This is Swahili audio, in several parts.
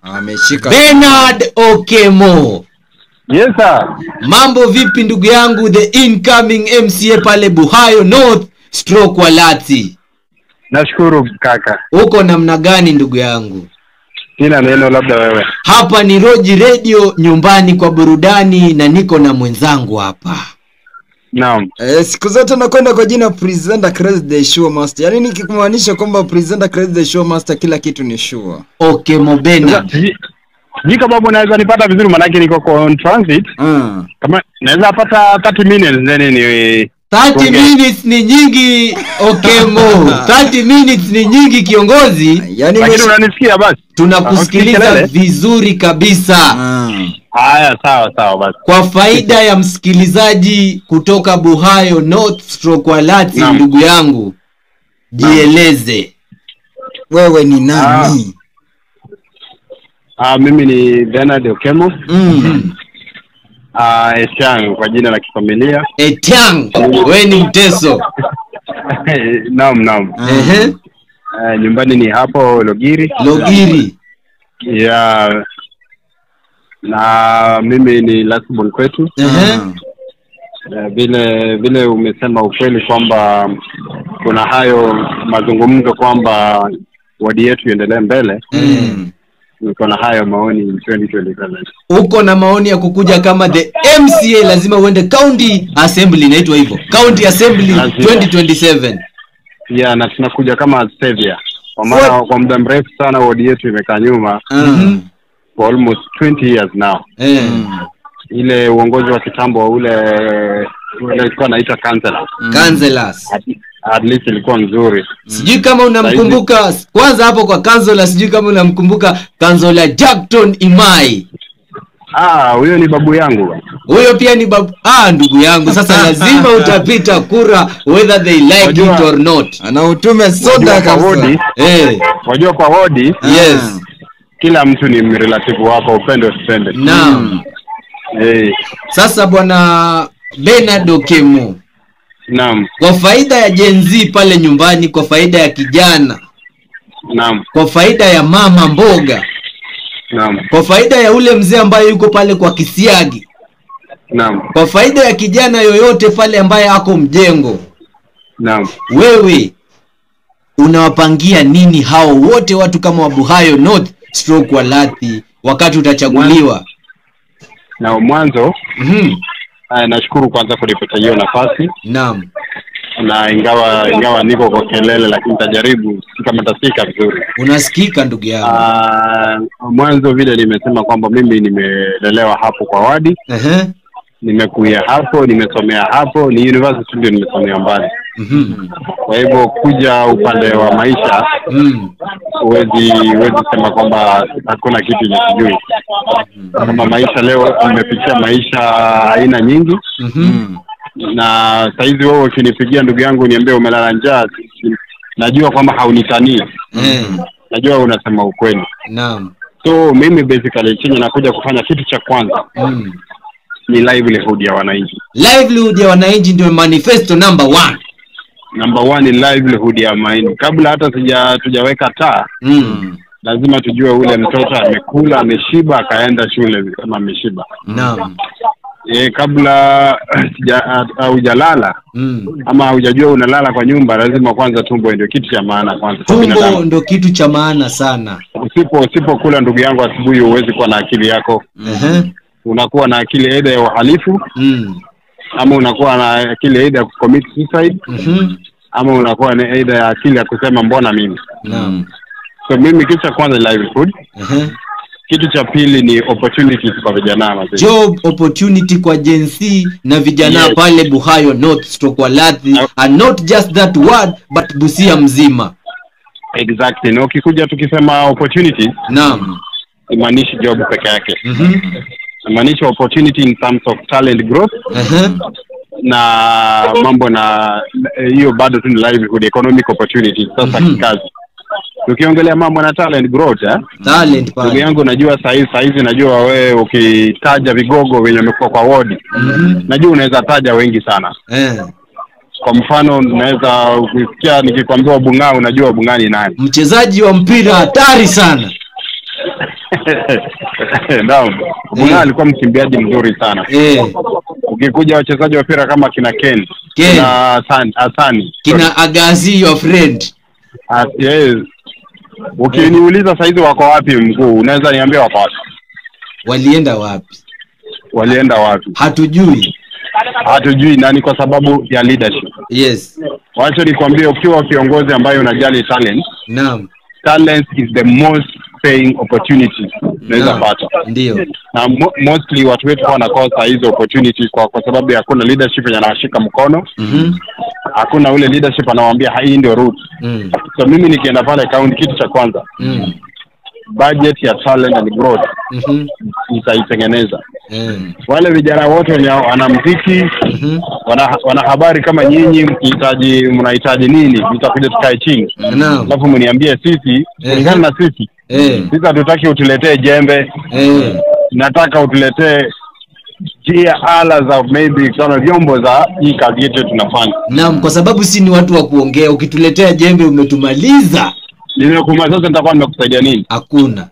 Ameshika. Bernard Okemo. Yes sir. Mambo vipi ndugu yangu, the incoming MCA pale Buhayo North stroke Walati? Nashukuru kaka. Uko namna gani ndugu yangu? Sina neno, labda wewe. Hapa ni Roji Radio, nyumbani kwa burudani, na niko na mwenzangu hapa. Naam. Siku zote nakwenda kwa jina Presenter Crazy the Show Master. Yaani nikikumaanisha kwamba Presenter Crazy the Show Master kila kitu ni sure. Okemo Bernard. Jika babu naweza nipata vizuri manake niko on transit. Kama naweza pata 30 minutes then ni 30 minutes ni nyingi Okemo. 30 minutes ni nyingi kiongozi. Yaani unanisikia basi? Tunakusikiliza vizuri kabisa. Haya, sawa basi. Kwa faida ya msikilizaji kutoka Buhayo North stroke Walati, ndugu yangu, jieleze. Wewe ni nani? Mimi ni Bernard Okemo. Etiang kwa jina la kifamilia. Etiang, wewe ni Mteso. Naam. Nyumbani ni hapo Logiri. Yeah. Na mimi ni last born kwetu. Vile umesema ukweli kwamba kuna hayo mazungumzo kwamba wadi yetu iendelee mbele. Niko na hayo maoni 2027. Uko na maoni ya kukuja kama the MCA, lazima uende county assembly, inaitwa hivyo, county assembly 2027. Yeah, na tunakuja kama savior. Kwa maana kwa muda mrefu sana wadi yetu imekaa nyuma. For almost 20 years now. Ile uongozi wa kitambo wa ule alikuwa anaitwa councillors. At least ilikuwa nzuri. Sijui kama unamkumbuka kwanza hapo kwa councillor, sijui kama unamkumbuka councillor Jackton Imai. Huyo ni babu yangu. Huyo pia ni babu. Ndugu yangu, sasa lazima utapita kura whether they like it or not. Ana utume soda kabisa. Wajua kwa wodi. Yes. Kila mtu ni relative wako, upende usipende. Naam. Sasa bwana Bernard Okemo. Naam. Kwa faida ya Gen Z pale nyumbani, kwa faida ya kijana. Naam. Kwa faida ya mama mboga. Naam. Kwa faida ya ule mzee ambaye yuko pale kwa kisiagi. Naam. Kwa faida ya kijana yoyote pale ambaye ako mjengo. Naam. Wewe unawapangia nini hao wote watu kama wa Buhayo North stroke Walati wakati utachaguliwa? Na mwanzo nashukuru kwanza kulipata hiyo nafasi. Naam. Na ingawa niko kwa kelele, lakini nitajaribu kama tasikika vizuri. Unasikika ndugu yangu. Mwanzo vile nimesema kwamba mimi nimelelewa hapo kwa wadi. Nimekuja hapo, nimesomea hapo, ni university ndio nimesomea mbali. Kwa hivyo kuja upande wa maisha huwezi sema kwamba hakuna kitu nisijui. Kama maisha leo nimepitia maisha aina nyingi. Na saizi wewe ukinipigia ndugu yangu niambie umelala njaa, najua kwamba haunitanii. Najua unasema ukweli. Naam. So mimi basically chenye nakuja kufanya kitu cha kwanza ni livelihood ya wananchi. Livelihood ya wananchi ndio manifesto number 1. Number 1 ni livelihood ya wananchi. Kabla hata tujaweka taa, lazima tujue ule mtoto amekula, ameshiba, akaenda shule kama ameshiba. Naam. Kabla hujalala ama hujajua unalala kwa nyumba, lazima kwanza tumbo ndio kitu cha maana kwanza. Tumbo ndio kitu cha maana sana. Usipokula ndugu yangu asubuhi, huwezi kuwa na akili yako. Unakuwa na akili aidha ya uhalifu, ama unakuwa na akili aidha ya commit suicide, ama unakuwa na aidha ya akili ya kusema mbona mimi. Naam. So mimi kitu cha kwanza livelihood. Kitu cha pili ni opportunities kwa vijana. Job opportunity kwa Gen Z na vijana pale Buhayo North stroke Walati, and not just that word but Busia mzima. Exactly. Na ukikuja tukisema opportunities, naam, imaanishi job peke yake. Imaanishi opportunity in terms of talent growth. Na mambo na hiyo bado tu ni livelihood, economic opportunities. Sasa kikazi tukiongelea mambo na talent growth, talent pale. Ndugu yangu, najua saizi najua wewe ukitaja vigogo wenye wamekuwa kwa ward, najua unaweza taja wengi sana. Kwa mfano naweza ukisikia nikikwambia Bung'aa, unajua Bung'aa ni nani? Mchezaji wa mpira hatari sana. Naam. Muna alikuwa mkimbiaji mzuri sana. Ukikuja wachezaji wa mpira kama kina Ken. Na Asani. Kina Agazi your friend. Yes. Ukiniuliza saizi wako wapi mkuu? Unaweza niambia wako wapi? Walienda wapi? Hatujui nani kwa sababu ya leadership. Yes. Wacha nikwambie ukiwa kiongozi ambaye unajali talent. Naam. Talent is the most paying opportunity. Unaweza pata. Ndio. Na mostly watu wetu wanakosa hizo opportunities kwa sababu hakuna leadership yenye anashika mkono. Hakuna ule leadership anawaambia hii ndio route. So mimi nikienda pale county, kitu cha kwanza budget ya talent and growth nitaitengeneza. Wale vijana wote wenye wana muziki, wana habari kama nyinyi, mnahitaji nini, mtakuja tukae chini. Alafu mniambie sisi, kulingana na sisi. Sisi hatutaki utuletee jembe. Nataka utuletee ala za maybe kama vyombo za hii kazi yetu tunafanya. Naam, kwa sababu si ni watu wa kuongea. Ukituletea jembe umetumaliza. Sasa nitakuwa nimekusaidia nini? Hakuna.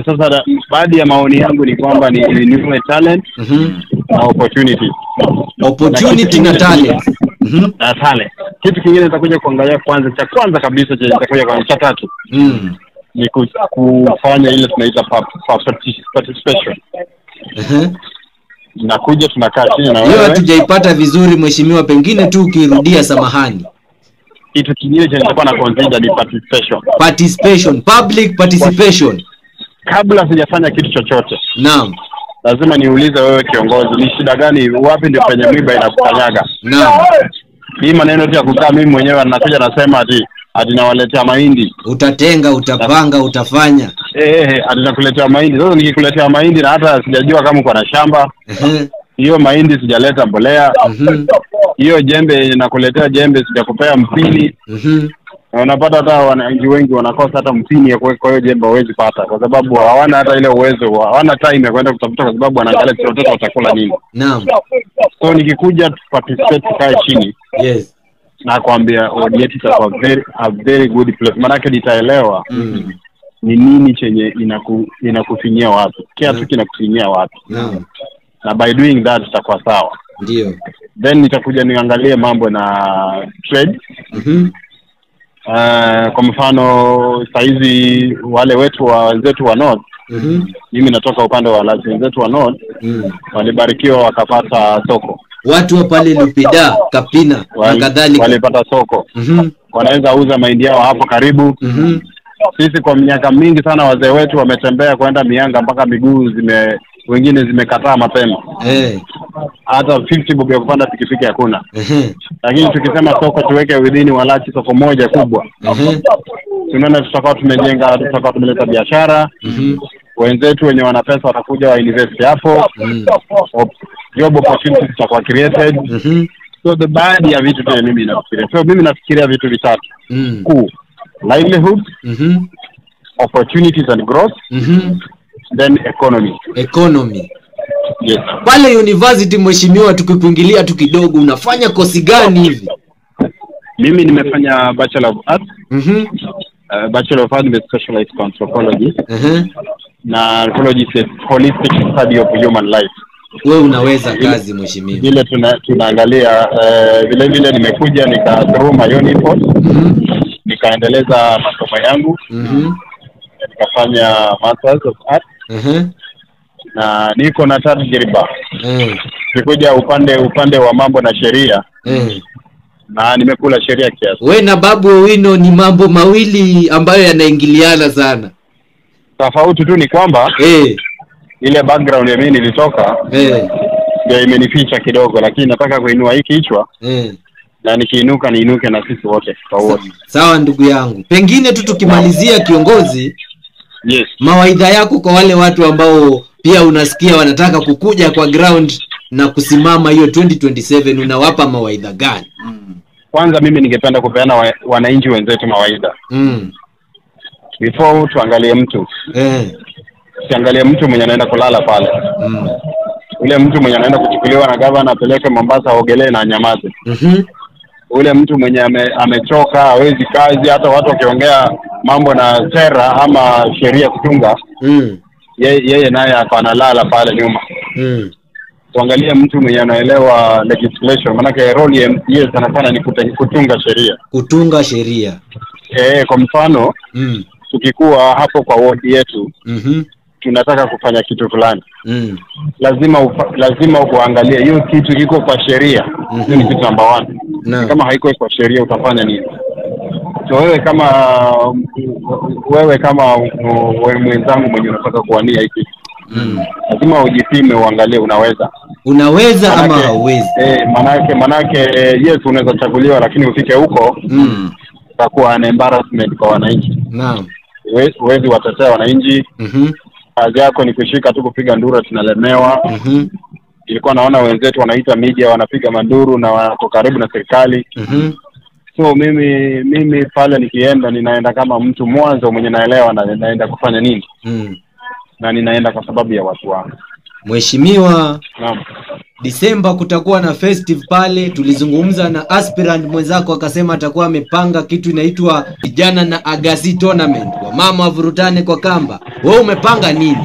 Sasa baadhi ya maoni yangu ni kwamba ni inue talent na opportunity na talent. Na talent. Kitu kingine nitakuja kuangalia cha kwanza kabisa nitakuja kwa cha tatu. Ni kufanya ile tunaita participation. Nakuja tunakaa chini na wewe. Hiyo hatujaipata vizuri mheshimiwa, pengine tu ukirudia samahani. Kitu kingine cha nitakuwa na consider ni participation, public participation. Kabla sijafanya kitu chochote. Naam. Lazima niulize wewe kiongozi, ni shida gani, wapi ndio penye mwiba inakukanyaga? Naam. Hii maneno tu ya kukaa mimi mwenyewe nakuja nasema ati nawaletea mahindi. Utatenga, utapanga, utafanya. Ati nakuletea mahindi. Sasa nikikuletea mahindi na hata sijajua kama uko na shamba. Hiyo mahindi sijaleta mbolea. Hiyo jembe nakuletea jembe sijakupea mpini. Na unapata hata wananchi wengi wanakosa hata mpini ya kuweka hiyo jembe hawezi pata kwa sababu hawana hata ile uwezo, hawana time ya kwenda kutafuta kwa sababu wanaangalia watoto watakula nini. Naam. So nikikuja participate kae chini. Yes. Na kuambia audience itakuwa very good place. Maana nitaelewa ni nini chenye inakufinyia wapi. Kiasi kinakufinyia wapi. Na by doing that itakuwa sawa. Ndio. Then nitakuja niangalie mambo na trade. Kwa mfano saizi wale wenzetu wa North, mimi natoka upande wa Lazi, wenzetu wa North walibarikiwa wakapata soko. Watu wa pale Lupida, Kapina na kadhalika walipata soko. Wanaweza uza mahindi yao hapo karibu. Sisi kwa miaka mingi sana wazee wetu wametembea kwenda mianga mpaka miguu wengine zimekataa mapema. Hata 50 bob ya kupanda pikipiki hakuna. Lakini tukisema soko tuweke within Walachi soko moja kubwa. Tunaona tutakuwa tumeleta biashara. Wenzetu wenye wana pesa watakuja wa invest hapo. Job opportunities zitakuwa created. So the baadhi ya vitu tena mimi nafikiria. So mimi nafikiria vitu vitatu. Livelihood, opportunities and growth, then economy. Yes. Pale university mheshimiwa, tukikuingilia tu kidogo, unafanya kosi gani hivi? Mimi nimefanya Bachelor of Arts. Bachelor of Arts with specialized in anthropology. Na anthropology is holistic study of human life. Wewe unaweza kazi mheshimiwa. Vile tunaangalia vile nimekuja through my own effort. Nikaendeleza masomo yangu. Nikafanya Masters of Arts. Na niko na tajriba. Nikuja upande wa mambo na sheria. Na nimekula sheria kiasi. Wewe na Babu Owino ni mambo mawili ambayo yanaingiliana sana. Tofauti tu ni kwamba ile background ya mimi nilitoka ndio imenificha kidogo, lakini nataka kuinua hiki kichwa. Na nikiinuka niinuke na sisi wote kwa wote. Sawa ndugu yangu. Pengine tu tukimalizia kiongozi. Yes. Mawaidha yako kwa wale watu ambao pia unasikia wanataka kukuja kwa ground na kusimama hiyo 2027, unawapa mawaidha gani? Kwanza mimi ningependa kupeana wananchi wenzetu mawaidha. Before tuangalie mtu. Tuangalie mtu mwenye anaenda kulala pale. Ule mtu mwenye anaenda kuchukuliwa na gavana apeleke Mombasa aogelee na nyamaze. Ule mtu mwenye amechoka, hawezi kazi, hata watu wakiongea mambo na sera ama sheria kutunga, Yeye naye akawa analala pale nyuma. Tuangalie mtu mwenye anaelewa legislation, maana role ya sana sana ni kutunga sheria. Kutunga sheria. Kwa mfano, tukikuwa hapo kwa ward yetu, tunataka kufanya kitu fulani. Lazima uangalie hiyo kitu kiko kwa sheria. Hiyo ni kitu number 1. Kama haiko kwa sheria utafanya nini? So wewe kama mwenzangu mwenye unataka kuania hiki, lazima ujipime uangalie unaweza ama hauwezi. Manake yes unaweza chaguliwa, lakini ufike huko utakuwa an embarrassment kwa wananchi. Naam. Huwezi watetea wananchi. Kazi yako ni kushika tu kupiga nduru, tunalemewa. Ilikuwa naona wenzetu wanaita media wanapiga manduru na wako karibu na serikali. So mimi pale nikienda, ninaenda kama mtu mwanzo mwenye naelewa na naenda kufanya nini. Na ninaenda kwa sababu ya watu wangu. Mheshimiwa, naam, Disemba kutakuwa na festive pale. Tulizungumza na aspirant mwenzako akasema atakuwa amepanga kitu inaitwa vijana na Agasi tournament, wa mama wavurutane kwa kamba. Wewe umepanga nini?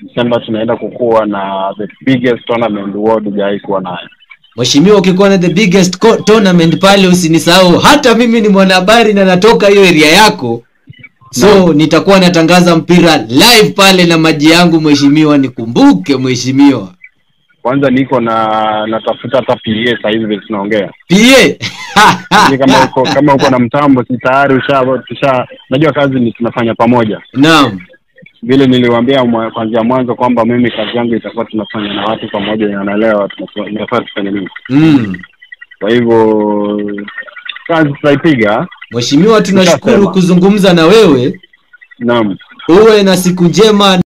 Disemba tunaenda kukua na the biggest tournament world guys kuwa nayo. Mheshimiwa, ukikuwa na the biggest tournament pale usinisahau. Hata mimi ni mwanahabari na natoka hiyo area yako. So nitakuwa natangaza mpira live pale na maji yangu mheshimiwa, nikumbuke mheshimiwa. Kwanza niko natafuta hata PA sasa hivi tunaongea. PA? kama uko na mtambo si tayari najua kazi ni tunafanya pamoja. Naam. Vile niliwaambia kwanza mwanzo kwamba mimi kazi yangu itakuwa tunafanya na watu pamoja na wanaelewa tunafanya kufanya nini. Kwa hivyo kazi tutaipiga. Mheshimiwa, tunashukuru kuzungumza na wewe. Naam. Uwe na siku njema.